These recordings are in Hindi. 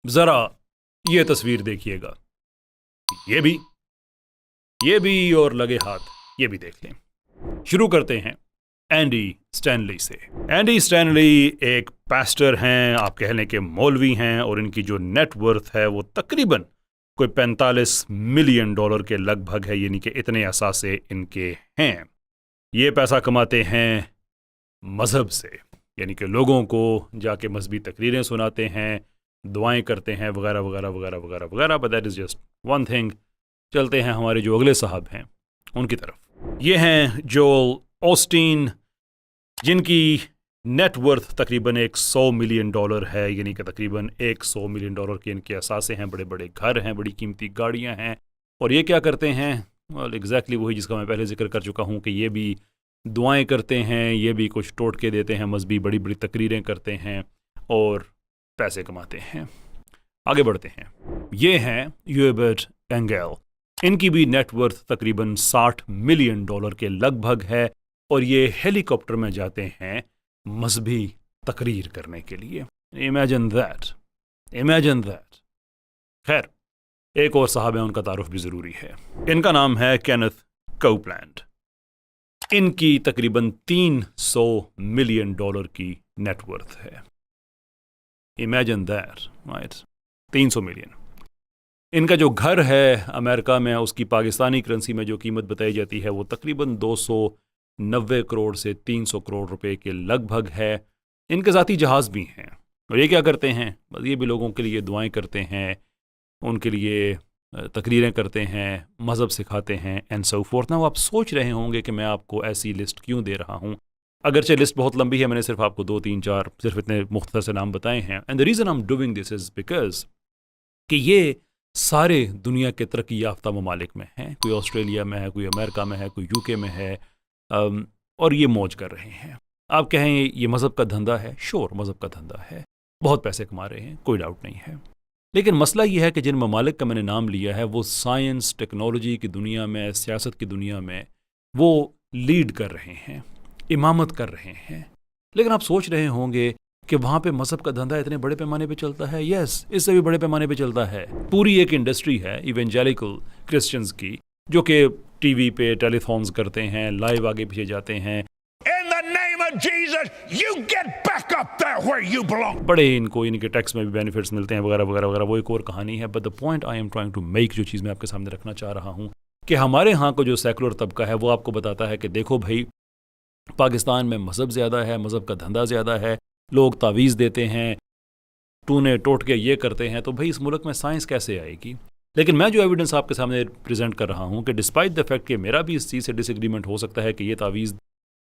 जरा ये तस्वीर देखिएगा, ये भी और लगे हाथ ये भी देख लें। शुरू करते हैं एंडी स्टैनली से। एंडी स्टैनली एक पास्टर हैं, आप कह लें कि मौलवी हैं, और इनकी जो नेटवर्थ है वो तकरीबन कोई 45 मिलियन डॉलर के लगभग है, यानी कि इतने असासे इनके हैं। ये पैसा कमाते हैं मज़हब से, यानी कि लोगों को जाके मजहबी तकरीरें सुनाते हैं, दुआएं करते हैं वगैरह वगैरह वगैरह वगैरह वगैरह। But that is just one thing. चलते हैं हमारे जो अगले साहब हैं उनकी तरफ। ये हैं जोएल ऑस्टीन, जिनकी नेटवर्थ तकरीबन 100 मिलियन डॉलर है, यानी कि तकरीबन 100 मिलियन डॉलर के इनके असासे हैं, बड़े बड़े घर हैं, बड़ी कीमती गाड़ियां हैं। और ये क्या करते हैं? एग्जैक्टली वही जिसका मैं पहले जिक्र कर चुका हूँ कि ये भी दुआएं करते हैं, ये भी कुछ टोटके देते हैं मजहबी, बड़ी बड़ी तकरीरें करते हैं और पैसे कमाते हैं। आगे बढ़ते हैं। ये हैं ह्यूबर्ट एंगल। इनकी भी नेटवर्थ तकरीबन 60 मिलियन डॉलर के लगभग है, और ये हेलीकॉप्टर में जाते हैं मजहबी तकरीर करने के लिए। Imagine that. खैर, एक और साहब है, उनका तारुफ भी ज़रूरी है। इनका नाम है केनेथ कोपलैंड। इनकी तकरीबन 300 मिलियन डॉलर की नेटवर्थ है। Imagine that, right, 300 million. इनका जो घर है अमेरिका में, उसकी पाकिस्तानी करेंसी में जो कीमत बताई जाती है वो तकरीबन 290 करोड़ से 300 करोड़ रुपए के लगभग है। इनके ज़ाती जहाज़ भी हैं, और ये क्या करते हैं? बस ये भी लोगों के लिए दुआएं करते हैं, उनके लिए तकरीरें करते हैं, मज़हब सिखाते हैं एंड सो फोर्थ। ना आप सोच रहे होंगे कि मैं आपको ऐसी लिस्ट क्यों दे रहा हूँ। अगरचे लिस्ट बहुत लंबी है, मैंने सिर्फ आपको 2 3 4 सिर्फ इतने मुख्तसर से नाम बताए हैं। And the reason I am doing this is because कि ये सारे दुनिया के तरक्की याफ्ता ममालिक में हैं। कोई ऑस्ट्रेलिया में है, कोई अमेरिका में है, कोई यूके में है, और ये मौज कर रहे हैं। आप कहें ये मज़हब का धंधा है, श्योर मज़हब का धंधा है, बहुत पैसे कमा रहे हैं, कोई डाउट नहीं है। लेकिन मसला ये है कि जिन ममालिक का मैंने नाम लिया है वो साइंस टेक्नोलॉजी की दुनिया में, सियासत की दुनिया में वो लीड कर रहे हैं, इमामत कर रहे हैं। लेकिन आप सोच रहे होंगे कि वहाँ पे मज़हब का धंधा इतने बड़े पैमाने पे चलता है। यस, इससे भी बड़े पैमाने पे चलता है। पूरी एक इंडस्ट्री है इवेंजेलिकल क्रिश्चियंस की, जो कि टीवी पे टेलीफोन्स करते हैं, लाइव आगे पीछे जाते हैं। Jesus, you get back up there where you belong. बड़े इनको इनके टैक्स में भी बेनिफिट्स मिलते हैं वगैरह वगैरह वगैरह, वो एक और कहानी है। But the point I am trying to make, जो चीज़ मैं आपके सामने रखना चाह रहा हूँ, कि हमारे यहाँ को जो सेकुलर तबका है वो आपको बताता है कि देखो भाई, पाकिस्तान में मज़हब ज़्यादा है, मज़हब का धंधा ज़्यादा है, लोग तावीज़ देते हैं, टूने टोट के ये करते हैं, तो भाई इस मुल्क में साइंस कैसे आएगी? लेकिन मैं जो एविडेंस आपके सामने प्रेजेंट कर रहा हूँ कि डिस्पाइट द फैक्ट कि मेरा भी इस चीज़ से डिसएग्रीमेंट हो सकता है कि ये तावीज़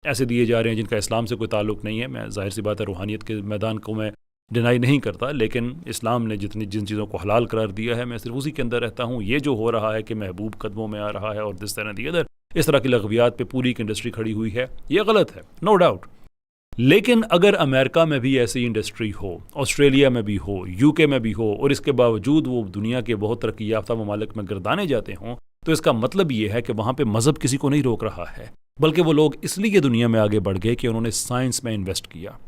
ऐसे दिए जा रहे हैं जिनका इस्लाम से कोई ताल्लुक़ नहीं है। मैं जाहिर सी बात है रूहानियत के मैदान को मैं डिनाई नहीं करता, लेकिन इस्लाम ने जिन चीज़ों को हलाल करार दिया है मैं सिर्फ उसी के अंदर रहता हूँ। ये जो हो रहा है कि महबूब कदमों में आ रहा है और दिस तरह दी अदर, इस तरह की लग़वियात पे पूरी एक इंडस्ट्री खड़ी हुई है, ये गलत है, नो डाउट। लेकिन अगर अमेरिका में भी ऐसी इंडस्ट्री हो, ऑस्ट्रेलिया में भी हो, यूके में भी हो, और इसके बावजूद वो दुनिया के बहुत तरक्की याफ्ता ममालिक में गर्दाने जाते हों, तो इसका मतलब ये है कि वहाँ पे मज़हब किसी को नहीं रोक रहा है, बल्कि वो लोग इसलिए दुनिया में आगे बढ़ गए कि उन्होंने साइंस में इन्वेस्ट किया,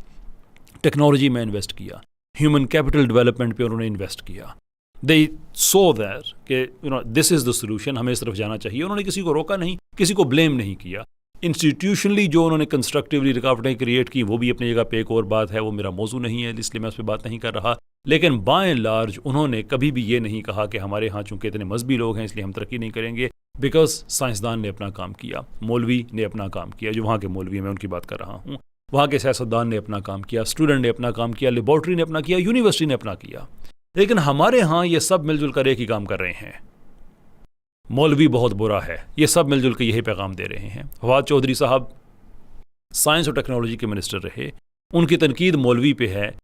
टेक्नोलॉजी में इन्वेस्ट किया, ह्यूमन कैपिटल डेवलपमेंट पे उन्होंने इन्वेस्ट किया। दे सो दैट कि दिस इज़ द सोल्यूशन, हमें इस तरफ जाना चाहिए। उन्होंने किसी को रोका नहीं, किसी को ब्लेम नहीं किया। इंस्टीट्यूशनली जो उन्होंने कंस्ट्रक्टिवली रुकावटें क्रिएट की वो भी अपनी जगह पे एक और बात है, वो मेरा मौजू नहीं है, इसलिए मैं उस पर बात नहीं कर रहा। लेकिन बाय एंड लार्ज उन्होंने कभी भी ये नहीं कहा कि हमारे यहाँ चूँकि इतने मजहबी लोग हैं इसलिए हम तरक्की नहीं करेंगे। बिकॉज साइंसदान ने अपना काम किया, मौलवी ने अपना काम किया, जो वहाँ के मौलवी मैं उनकी बात कर रहा हूँ, वहाँ के सियासतदान ने अपना काम किया, स्टूडेंट ने अपना काम किया, लेबॉर्ट्री ने अपना किया, यूनिवर्सिटी ने अपना किया। लेकिन हमारे यहाँ ये सब मिलजुल कर एक ही काम कर रहे हैं। मौलवी बहुत बुरा है, ये सब मिलजुल कर यही पैगाम दे रहे हैं। फवाद चौधरी साहब साइंस और टेक्नोलॉजी के मिनिस्टर रहे, उनकी तनकीद मौलवी पे है।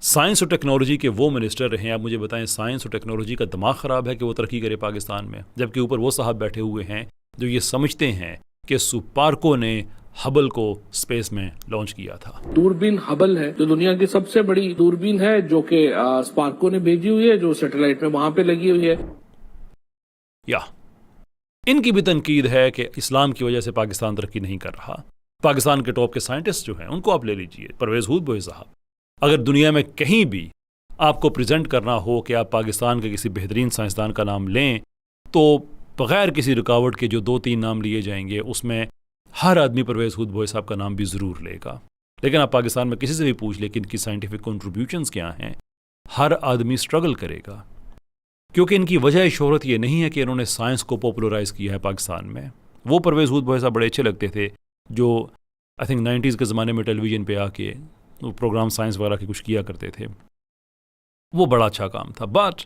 साइंस और टेक्नोलॉजी के वो मिनिस्टर रहे, आप मुझे बताएं साइंस और टेक्नोलॉजी का दिमाग ख़राब है कि वो तरक्की करे पाकिस्तान में, जबकि ऊपर वो साहब बैठे हुए हैं जो ये समझते हैं कि सुपार्को ने हबल को स्पेस में लॉन्च किया था। दूरबीन हबल है जो दुनिया की सबसे बड़ी दूरबीन है, जो कि स्पार्को ने भेजी हुई है, जो सैटेलाइट में वहां पे लगी हुई है। या इनकी भी तनकीद है कि इस्लाम की वजह से पाकिस्तान तरक्की नहीं कर रहा। पाकिस्तान के टॉप के साइंटिस्ट जो हैं उनको आप ले लीजिए, परवेज़ हुद बोई साहब, अगर दुनिया में कहीं भी आपको प्रेजेंट करना हो कि आप पाकिस्तान के किसी बेहतरीन साइंसदान का नाम लें, तो बग़ैर किसी रुकावट के जो 2-3 नाम लिए जाएंगे उसमें हर आदमी परवेज़ हुद भोई साहब का नाम भी ज़रूर लेगा। लेकिन आप पाकिस्तान में किसी से भी पूछ लें कि इनकी साइंटिफिक कंट्रीब्यूशंस क्या हैं, हर आदमी स्ट्रगल करेगा, क्योंकि इनकी वजह शोहरत ये नहीं है कि इन्होंने साइंस को पॉपुलराइज़ किया है पाकिस्तान में। वो परवेज़ हुद भोई साहब बड़े अच्छे लगते थे जो आई थिंक 90s के ज़माने में टेलीविज़न पे आके वो प्रोग्राम साइंस वगैरह के कुछ किया करते थे, वो बड़ा अच्छा काम था। बट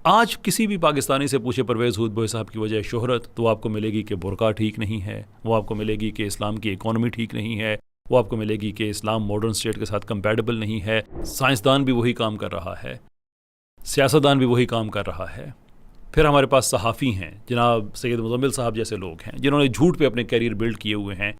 आज किसी भी पाकिस्तानी से पूछे परवेज़ हुद भोई साहब की वजह शोहरत, तो आपको मिलेगी कि बुर्का ठीक नहीं है, वो आपको मिलेगी कि इस्लाम की इकॉनमी ठीक नहीं है, वो आपको मिलेगी कि इस्लाम मॉडर्न स्टेट के साथ कंपैटिबल नहीं है। साइंसदान भी वही काम कर रहा है, सियासतदान भी वही काम कर रहा है। फिर हमारे पास सहाफ़ी हैं, जनाब सैयद मुज़म्मिल साहब जैसे लोग हैं जिन्होंने झूठ पे अपने कैरियर बिल्ड किए हुए हैं,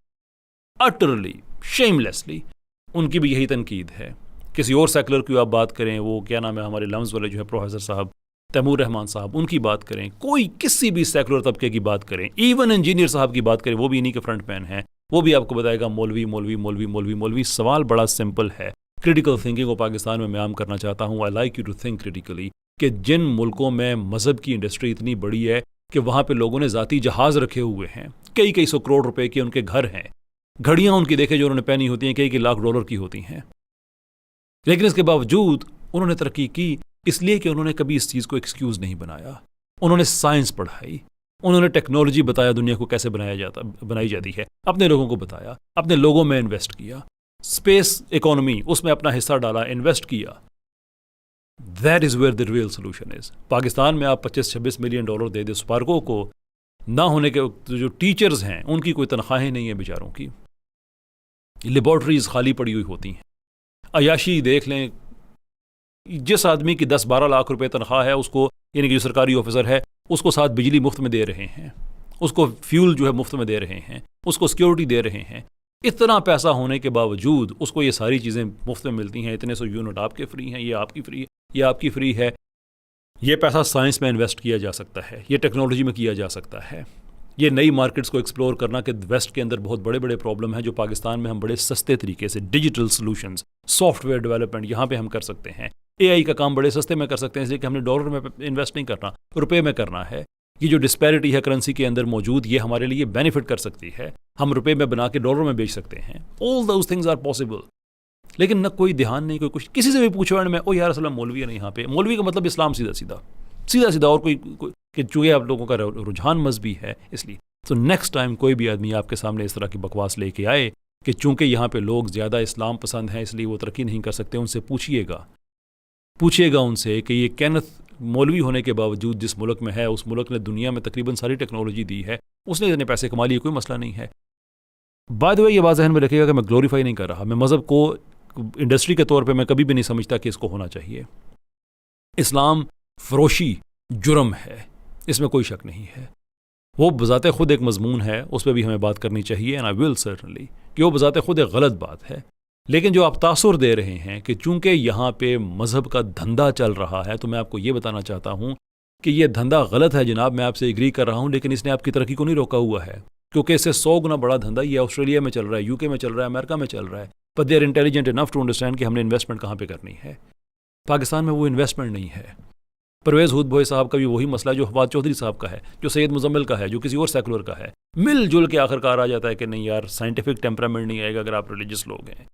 अटरली शेमलेसली। उनकी भी यही तनकीद है। किसी और सेकुलर की आप बात करें, वो क्या नाम है हमारे लम्स वाले जो है प्रोफेसर साहब तैमूर रहमान साहब, उनकी बात करें, कोई किसी भी सेकुलर तबके की बात करें, इवन इंजीनियर साहब की बात करें, वो भी इन्हीं के फ्रंट मैन हैं, वो भी आपको बताएगा मौलवी मौलवी मौलवी मौलवी मौलवी। सवाल बड़ा सिंपल है। क्रिटिकल थिंकिंग को पाकिस्तान में मैं आम करना चाहता हूँ। I like you to think critically कि जिन मुल्कों में मज़हब की इंडस्ट्री इतनी बड़ी है कि वहाँ पे लोगों ने ज़ाती जहाज़ रखे हुए हैं, कई कई 100 करोड़ रुपए के उनके घर हैं, घड़ियाँ उनकी देखे जो उन्होंने पहनी होती हैं कई लाख डॉलर की होती हैं, लेकिन इसके बावजूद उन्होंने तरक्की की इसलिए कि उन्होंने कभी इस चीज़ को एक्सक्यूज़ नहीं बनाया। उन्होंने साइंस पढ़ाई, उन्होंने टेक्नोलॉजी बताया दुनिया को कैसे बनाई जाती है, अपने लोगों को बताया, अपने लोगों में इन्वेस्ट किया, स्पेस इकोनॉमी उसमें अपना हिस्सा डाला, इन्वेस्ट किया। That is where the real solution is. Pakistan में आप 25-26 मिलियन डॉलर दे दे स्पार्को को, ना होने के जो टीचर्स हैं उनकी कोई तनख्वाहें नहीं है बेचारों की, लेबॉर्ट्रीज खाली पड़ी हुई होती हैं। अयाशी देख लें, जिस आदमी की 10-12 लाख रुपए तनख्वाह है उसको, यानी कि जो सरकारी ऑफिसर है उसको साथ बिजली मुफ्त में दे रहे हैं, उसको फ्यूल जो है मुफ्त में दे रहे हैं, उसको सिक्योरिटी दे रहे हैं। इतना पैसा होने के बावजूद उसको ये सारी चीज़ें मुफ्त में मिलती हैं। इतने 100 यूनिट आपके फ्री हैं, ये आपकी फ्री है, ये आपकी फ्री है। ये पैसा साइंस में इन्वेस्ट किया जा सकता है, ये टेक्नोलॉजी में किया जा सकता है, ये नई मार्केट्स को एक्सप्लोर करना कि वेस्ट के अंदर बहुत बड़े बड़े प्रॉब्लम हैं जो पाकिस्तान में हम बड़े सस्ते तरीके से डिजिटल सॉल्यूशंस, सॉफ्टवेयर डेवलपमेंट यहाँ पे हम कर सकते हैं। एआई का काम बड़े सस्ते में कर सकते हैं, इसलिए कि हमने डॉलर में इन्वेस्ट नहीं करना, रुपए में करना है। ये जो डिस्पैरिटी है करेंसी के अंदर मौजूद, ये हमारे लिए बेनिफिट कर सकती है। हम रुपए में बना के डॉलर में बेच सकते हैं। All those things are possible. लेकिन न कोई ध्यान नहीं, कोई कुछ, किसी से भी पूछो में ओ यार असल में मौलवी है नहीं यहाँ पे। मौलवी का मतलब इस्लाम सीधा सीधा और कोई कि चूँकि आप लोगों का रुझान मजहबी है इसलिए। तो नेक्स्ट टाइम कोई भी आदमी आपके सामने इस तरह की बकवास लेके आए कि चूंकि यहाँ पे लोग ज़्यादा इस्लाम पसंद हैं इसलिए वो तरक्की नहीं कर सकते, उनसे पूछिएगा उनसे कि ये केनेथ मौलवी होने के बावजूद जिस मुल्क में है, उस मुल्क ने दुनिया में तकरीबन सारी टेक्नोलॉजी दी है, उसने इतने पैसे कमा लिए, कोई मसला नहीं है। बाय द वे ये बात ज़हन में रखिएगा कि मैं ग्लोरीफाई नहीं कर रहा, मैं मज़हब को इंडस्ट्री के तौर पे मैं कभी भी नहीं समझता कि इसको होना चाहिए। इस्लाम फरोशी जुर्म है, इसमें कोई शक नहीं है। वो बजाते खुद एक मजमून है, उस पर भी हमें बात करनी चाहिए, एंड आई विल सर्टनली, कि वो बजाते खुद एक गलत बात है। लेकिन जो आप तासुर दे रहे हैं कि चूंकि यहाँ पे मज़हब का धंधा चल रहा है, तो मैं आपको ये बताना चाहता हूँ कि ये धंधा गलत है जनाब। मैं आपसे एग्री कर रहा हूँ, लेकिन इसने आपकी तरक्की को नहीं रोका हुआ है, क्योंकि इससे 100 गुना बड़ा धंधा ये ऑस्ट्रेलिया में चल रहा है, यूके में चल रहा है, अमेरिका में चल रहा है। But they are intelligent enough to understand कि हमने इन्वेस्टमेंट कहाँ पर करनी है। पाकिस्तान में वो इन्वेस्टमेंट नहीं है। परवेज़ हुद भोई साहब का भी वही मसला जो फवाद चौधरी साहब का है, जो सैयद मुज़म्मिल का है, जो किसी और सेकुलर का है। मिलजुल के आखिरकार आ जाता है कि नहीं यार, साइंटिफिक टेम्परामेंट नहीं आएगा अगर आप रिलीजियस लोग हैं।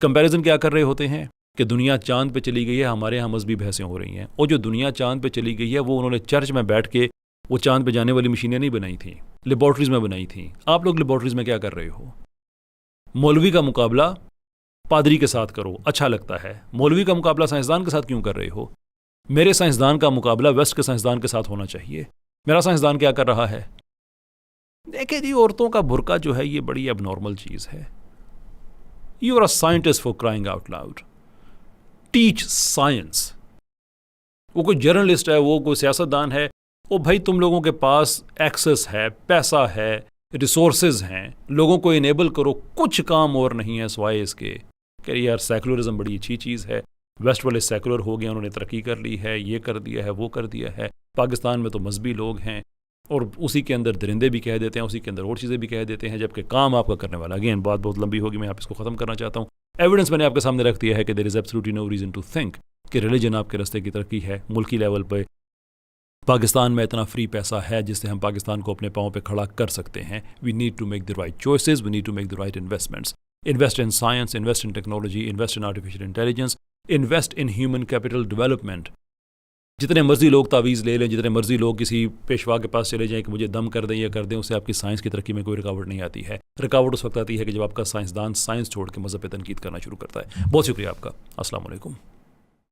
कंपैरिजन क्या कर रहे होते हैं कि दुनिया चांद पे चली गई है, हमारे यहाँ मजहबी बहसें हो रही हैं। और जो दुनिया चांद पे चली गई है वो उन्होंने चर्च में बैठ के वो चांद पे जाने वाली मशीनें नहीं बनाई थी, लेबॉर्ट्रीज में बनाई थी। आप लोग लेबॉर्ट्रीज में क्या कर रहे हो? मौलवी का मुकाबला पादरी के साथ करो, अच्छा लगता है। मौलवी का मुकाबला साइंसदान के साथ क्यों कर रहे हो? मेरे साइंसदान का मुकाबला वेस्ट के साइंसदान के साथ होना चाहिए। मेरा साइंसदान क्या कर रहा है? देखिए जी, औरतों का बुर्का जो है ये बड़ी एबनॉर्मल चीज़ है। You are a scientist for crying out loud, teach science. वो कोई जर्नलिस्ट है, वो कोई सियासतदान है, वो भाई तुम लोगों के पास एक्सेस है, पैसा है, रिसोर्सेज हैं, लोगों को इनेबल करो। कुछ काम और नहीं है सिवाय इसके कि यार सेकुलरिज्म बड़ी अच्छी चीज़ है, वेस्ट वाले सेकुलर हो गए, उन्होंने तरक्की कर ली है, ये कर दिया है, वो कर दिया है। पाकिस्तान में तो मजहबी लोग हैं और उसी के अंदर दरिंदे भी कह देते हैं, उसी के अंदर और चीज़ें भी कह देते हैं, जबकि काम आपका करने वाला। अगेन बात बहुत लंबी होगी, मैं आप इसको ख़त्म करना चाहता हूँ। एविडेंस मैंने आपके सामने रख दिया है कि there is absolutely no reason to think कि रिलीजन आपके रास्ते की तरक्की है। मुल्की लेवल पे पाकिस्तान में इतना फ्री पैसा है जिससे हम पाकिस्तान को अपने पाँव पे खड़ा कर सकते हैं। We need to make the right choices, we need to make the right investments. Invest in science, invest in technology, invest in artificial intelligence, invest in human capital development. जितने मर्जी लोग तावीज़ ले लें, जितने मर्जी लोग किसी पेशवा के पास चले जाएं कि मुझे दम कर दें या कर दें, उससे आपकी साइंस की तरक्की में कोई रुकावट नहीं आती है। रुकावट उस वक्त आती है कि जब आपका साइंसदान साइंस छोड़ के मज़हब पे तनकीद करना शुरू करता है। बहुत शुक्रिया आपका। अस्सलाम वालेकुम।